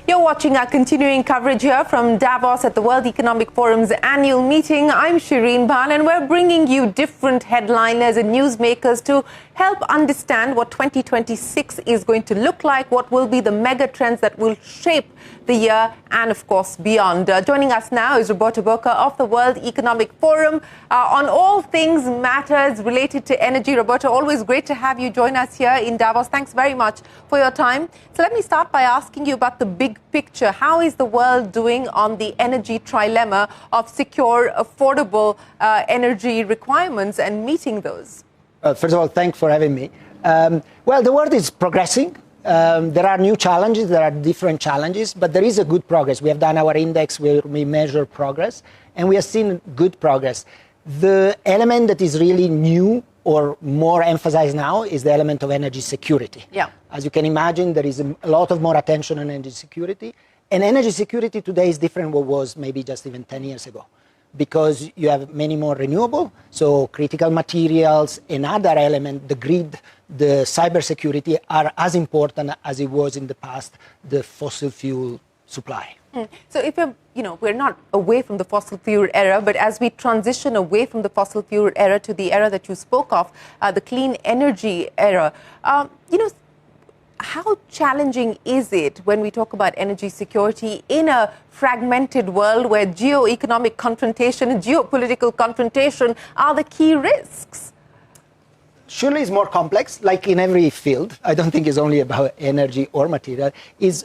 You're watching our continuing coverage here from Davos at the World Economic Forum's annual meeting. I'm Shireen Bhan, and we're bringing you different headliners and newsmakers to help understand what 2026 is going to look like, what will be the mega trends that will shape the year and, of course, beyond. Joining us now is Roberto Bocca of the World Economic Forum on all things matters related to energy. Roberto, always great to have you join us here in Davos. Thanks very much for your time. So let me start by asking you about the big picture. How is the world doing on the energy trilemma of secure, affordable energy requirements and meeting those? First of all, thanks for having me. Well, the world is progressing. There are new challenges, there are different challenges, but there is a good progress. We have done our index where we measure progress, and we have seen good progress. The element that is really new or more emphasized now is the element of energy security. Yeah. As you can imagine, there is a lot of more attention on energy security, and energy security today is different than what was maybe just even 10 years ago. Because you have many more renewable, so critical materials, another element, the grid, the cybersecurity are as important as it was in the past, the fossil fuel supply. So if we're not away from the fossil fuel era, but as we transition away from the fossil fuel era to the era that you spoke of, the clean energy era, how challenging is it when we talk about energy security in a fragmented world where geo-economic confrontation and geopolitical confrontation are the key risks? Surely it's more complex, like in every field. I don't think it's only about energy or material. Is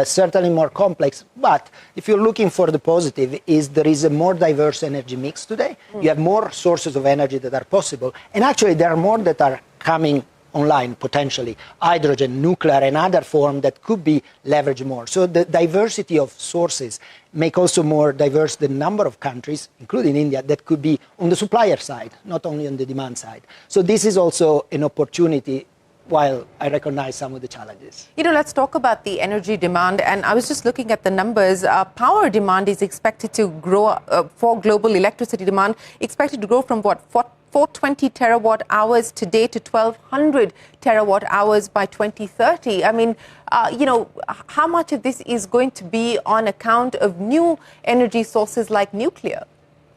certainly more complex. But if you're looking for the positive, there is a more diverse energy mix today. You have more sources of energy that are possible. And actually, there are more that are coming online, potentially. Hydrogen, nuclear, and other form that could be leveraged more. So the diversity of sources make also more diverse the number of countries, including India, that could be on the supplier side, not only on the demand side. So this is also an opportunity, while I recognize some of the challenges. Let's talk about the energy demand. And I was just looking at the numbers. Power demand is expected to grow for global electricity demand, expected to grow from 420 terawatt hours today to 1,200 terawatt hours by 2030. I mean, how much of this is going to be on account of new energy sources like nuclear?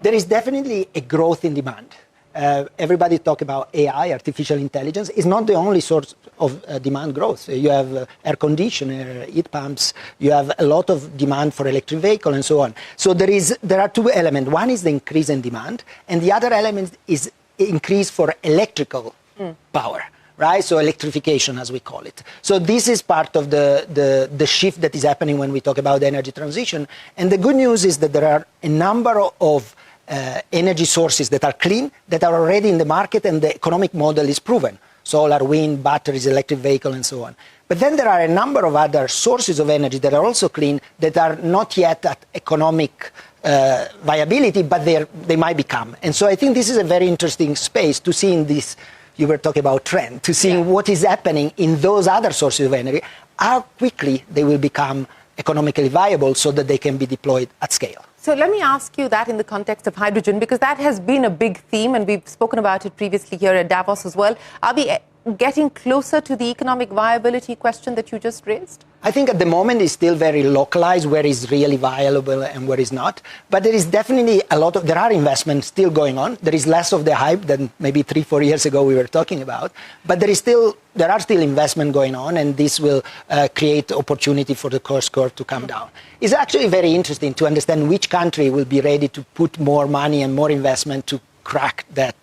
There is definitely a growth in demand. Everybody talk about AI, artificial intelligence. It's not the only source of demand growth. You have air conditioner, heat pumps. You have a lot of demand for electric vehicle and so on. So there are two elements. One is the increase in demand, and the other element is increase for electrical power, right? So electrification, as we call it. So this is part of the shift that is happening when we talk about energy transition. And the good news is that there are a number of energy sources that are clean, that are already in the market, and the economic model is proven. Solar, wind, batteries, electric vehicle, and so on. But then there are a number of other sources of energy that are also clean, that are not yet at economic viability, but they might become. And so I think this is a very interesting space to see in this, you were talking about trend, to see what is happening in those other sources of energy, how quickly they will become economically viable so that they can be deployed at scale. So let me ask you that in the context of hydrogen, because that has been a big theme, and we've spoken about it previously here at Davos as well. Are we getting closer to the economic viability question that you just raised? I think at the moment it's still very localized where it's really viable and where it's not. But there is definitely there are investments still going on. There is less of the hype than maybe 3-4 years ago we were talking about. But there are still investment going on, and this will create opportunity for the cost curve to come down. It's actually very interesting to understand which country will be ready to put more money and more investment to crack that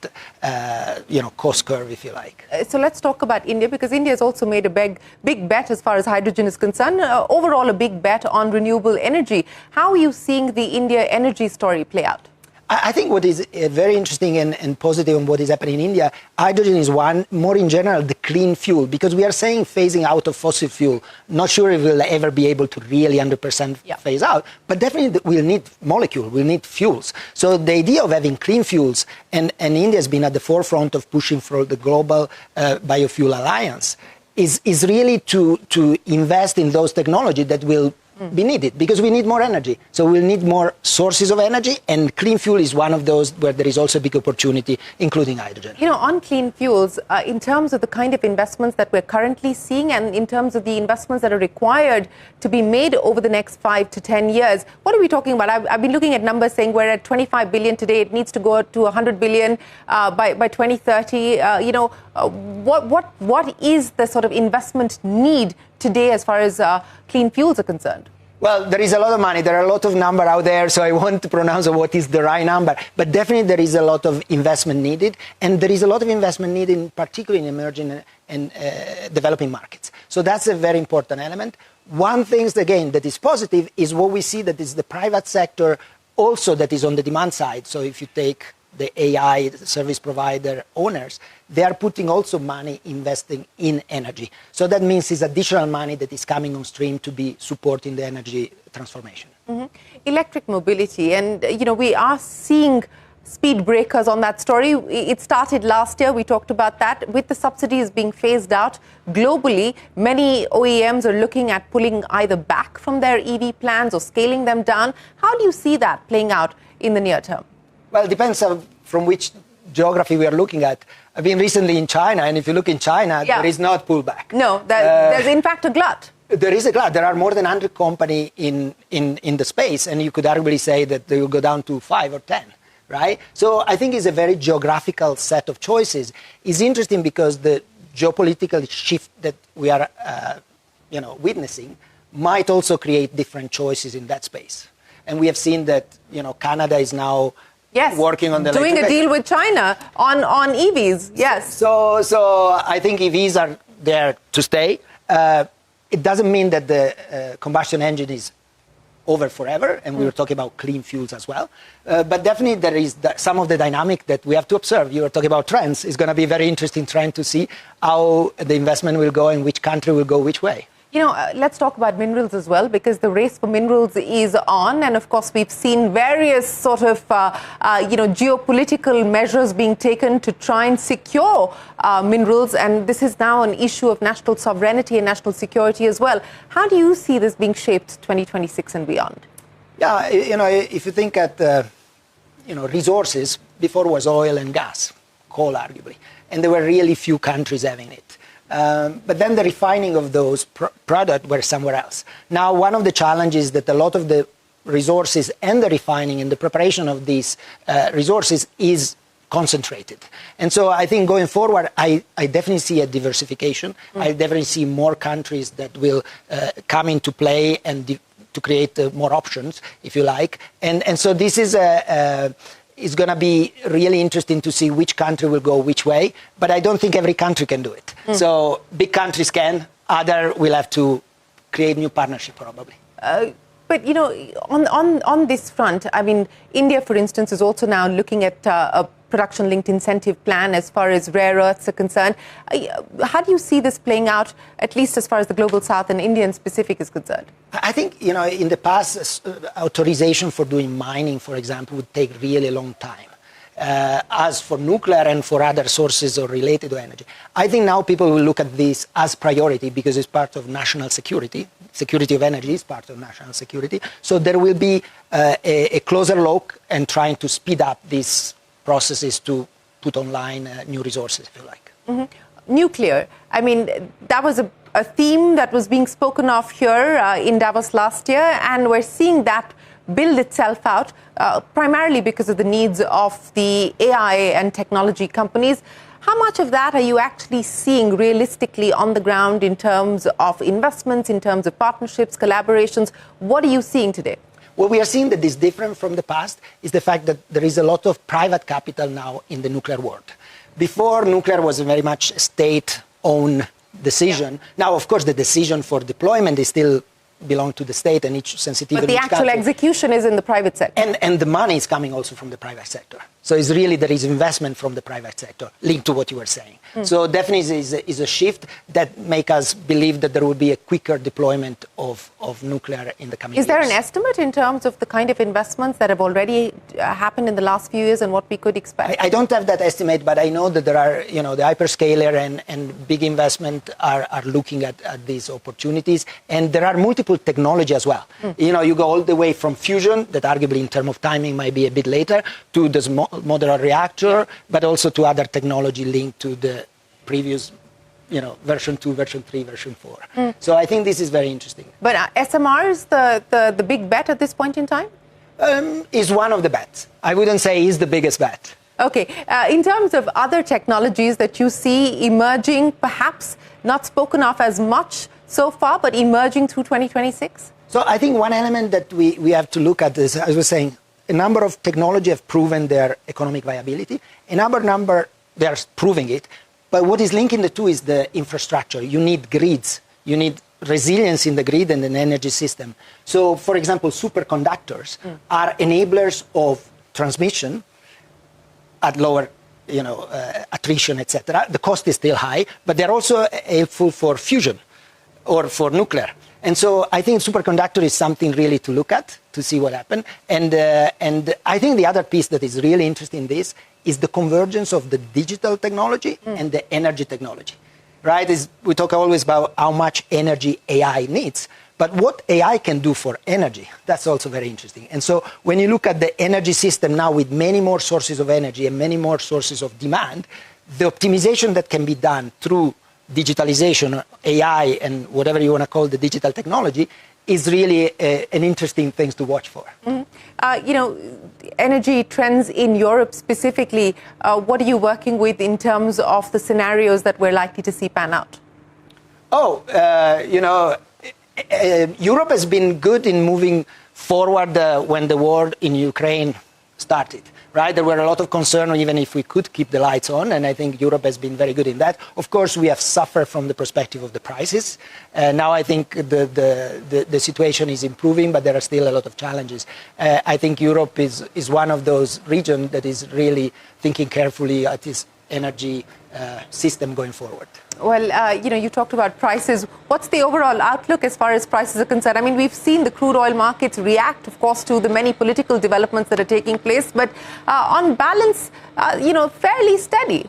cost curve, if you like. So let's talk about India, because India has also made a big bet as far as hydrogen is concerned, overall a big bet on renewable energy. How are you seeing the India energy story play out? I think what is very interesting and positive on what is happening in India, hydrogen is one, more in general, the clean fuel, because we are saying phasing out of fossil fuel. Not sure if we'll ever be able to really 100% phase out, but definitely we'll need molecules, we'll need fuels. So the idea of having clean fuels, and India has been at the forefront of pushing for the global biofuel alliance, is really to invest in those technologies that will be needed because we need more energy. So we'll need more sources of energy, and clean fuel is one of those where there is also a big opportunity, including hydrogen. You know, on clean fuels, in terms of the kind of investments that we're currently seeing and in terms of the investments that are required to be made over the next 5 to 10 years, what are we talking about? I've been looking at numbers saying we're at 25 billion today. It needs to go to 100 billion by 2030. What is the sort of investment need today as far as clean fuels are concerned? Well, there is a lot of money. There are a lot of numbers out there, so I want to pronounce what is the right number. But definitely there is a lot of investment needed, and there is a lot of investment needed, particularly in emerging and developing markets. So that's a very important element. One thing, again, that is positive is what we see that is the private sector also that is on the demand side. So if you take the AI service provider owners, they are putting also money investing in energy. So that means it's additional money that is coming on stream to be supporting the energy transformation. Mm-hmm. Electric mobility, and we are seeing speed breakers on that story. It started last year, we talked about that. With the subsidies being phased out globally, many OEMs are looking at pulling either back from their EV plans or scaling them down. How do you see that playing out in the near term? Well, it depends from which geography we are looking at. I've been recently in China, and if you look in China, there is not pullback. No, there's in fact a glut. There is a glut. There are more than 100 companies in the space, and you could arguably say that they will go down to 5 or 10, right? So I think it's a very geographical set of choices. It's interesting because the geopolitical shift that we are witnessing might also create different choices in that space. And we have seen that Canada is now working on the doing a deal with China on EVs. Yes. So I think EVs are there to stay. It doesn't mean that the combustion engine is over forever, and we were talking about clean fuels as well. But definitely there is some of the dynamic that we have to observe. You were talking about trends. It's going to be very interesting trying to see how the investment will go and which country will go which way. Let's talk about minerals as well, because the race for minerals is on. And of course, we've seen various sort of, geopolitical measures being taken to try and secure minerals. And this is now an issue of national sovereignty and national security as well. How do you see this being shaped 2026 and beyond? Yeah, if you think at, resources, before was oil and gas, coal arguably, and there were really few countries having it. But then the refining of those products were somewhere else. Now, one of the challenges is that a lot of the resources and the refining and the preparation of these resources is concentrated. And so I think going forward, I definitely see a diversification. I definitely see more countries that will come into play and to create more options, if you like. And so this is it's going to be really interesting to see which country will go which way, but I don't think every country can do it. So big countries can, other will have to create new partnership probably. But, on this front, I mean, India, for instance, is also now looking at a production-linked incentive plan as far as rare earths are concerned. How do you see this playing out, at least as far as the Global South and India in specific is concerned? I think, in the past, authorization for doing mining, for example, would take really a long time. As for nuclear and for other sources or related to energy. I think now people will look at this as priority because it's part of national security. Security of energy is part of national security. So there will be a closer look and trying to speed up these processes to put online new resources, if you like. Mm-hmm. Nuclear, I mean, that was a theme that was being spoken of here in Davos last year, and we're seeing that build itself out, primarily because of the needs of the AI and technology companies. How much of that are you actually seeing realistically on the ground in terms of investments, in terms of partnerships, collaborations? What are you seeing today? What we are seeing that is different from the past is the fact that there is a lot of private capital now in the nuclear world. Before, nuclear was a very much state-owned decision. Yeah. Now, of course, the decision for deployment is still belong to the state and each sensitivity. But the actual execution is in the private sector. And the money is coming also from the private sector. So it's really, there is investment from the private sector linked to what you were saying. So definitely is a shift that make us believe that there will be a quicker deployment of nuclear in the coming years. Is there an estimate in terms of the kind of investments that have already happened in the last few years and what we could expect? I don't have that estimate, but I know that there are, the hyperscaler and big investment are looking at these opportunities. And there are multiple multiple technology as well. You know, you go all the way from fusion, that arguably in terms of timing might be a bit later, to the modular reactor, but also to other technology linked to the previous, you know, version 2, version 3, version 4. So I think this is very interesting. But SMR is the big bet at this point in time? Is one of the bets. I wouldn't say is the biggest bet. Okay. In terms of other technologies that you see emerging, perhaps not spoken of as much so far, but emerging through 2026? So I think one element that we have to look at is, as I was saying, a number of technology have proven their economic viability. Another number, they are proving it. But what is linking the two is the infrastructure. You need grids. You need resilience in the grid and an energy system. So, for example, superconductors are enablers of transmission at lower, you know, attrition, etc. The cost is still high, but they're also helpful for fusion or for nuclear. And so I think superconductor is something really to look at, to see what happens. And I think the other piece that is really interesting in this is the convergence of the digital technology and the energy technology. Right? We talk always about how much energy AI needs, but what AI can do for energy, that's also very interesting. And so when you look at the energy system now with many more sources of energy and many more sources of demand, the optimization that can be done through digitalization, AI, and whatever you want to call the digital technology is really an interesting thing to watch for. You know, energy trends in Europe specifically, what are you working with in terms of the scenarios that we're likely to see pan out? Oh, you know, Europe has been good in moving forward when the war in Ukraine started. Right? There were a lot of concern even if we could keep the lights on, and I think Europe has been very good in that. Of course, we have suffered from the perspective of the prices. Now I think the situation is improving, but there are still a lot of challenges. I think Europe is one of those regions that is really thinking carefully at its energy system going forward. Well, you know, you talked about prices. What's the overall outlook as far as prices are concerned? I mean, we've seen the crude oil markets react, of course, to the many political developments that are taking place, but on balance, you know, fairly steady.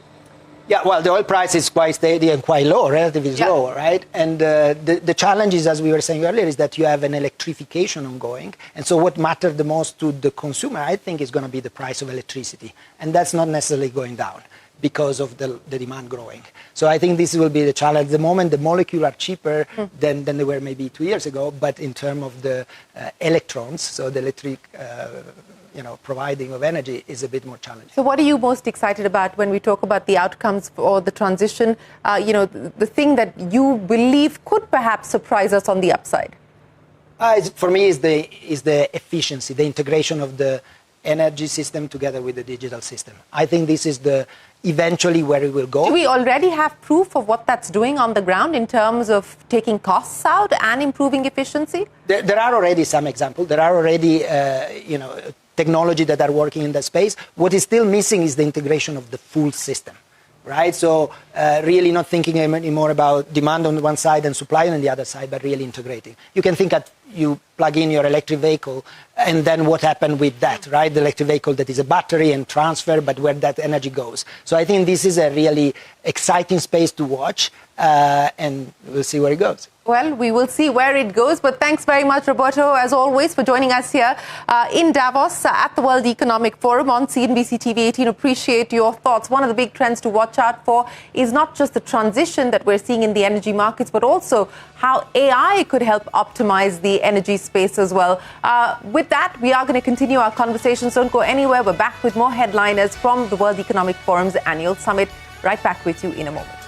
Yeah, well, the oil price is quite steady and quite low, relatively low, right? And the challenge is, as we were saying earlier, is that you have an electrification ongoing. And so what matters the most to the consumer, I think, is going to be the price of electricity. And that's not necessarily going down because of the demand growing. So I think this will be the challenge. At the moment, the molecules are cheaper than they were maybe 2 years ago, but in terms of the electrons, so the electric you know, providing of energy is a bit more challenging. So what are you most excited about when we talk about the outcomes or the transition? You know, the thing that you believe could perhaps surprise us on the upside? For me, is the efficiency, the integration of the energy system together with the digital system. I think this is eventually where it will go. Do we already have proof of what that's doing on the ground in terms of taking costs out and improving efficiency? There are already some examples. There are already, you know, technology that are working in that space. What is still missing is the integration of the full system, right? So really not thinking anymore about demand on one side and supply on the other side, but really integrating. You can think that you plug in your electric vehicle and then what happened with that, right? The electric vehicle that is a battery and transfer, but where that energy goes. So I think this is a really exciting space to watch and we'll see where it goes. Well, we will see where it goes, but thanks very much, Roberto, as always, for joining us here in Davos at the World Economic Forum on CNBC-TV18. Appreciate your thoughts. One of the big trends to watch out for is not just the transition that we're seeing in the energy markets, but also how AI could help optimize the energy space as well. With that, we are going to continue our conversations. Don't go anywhere. We're back with more headliners from the World Economic Forum's annual summit. Right back with you in a moment.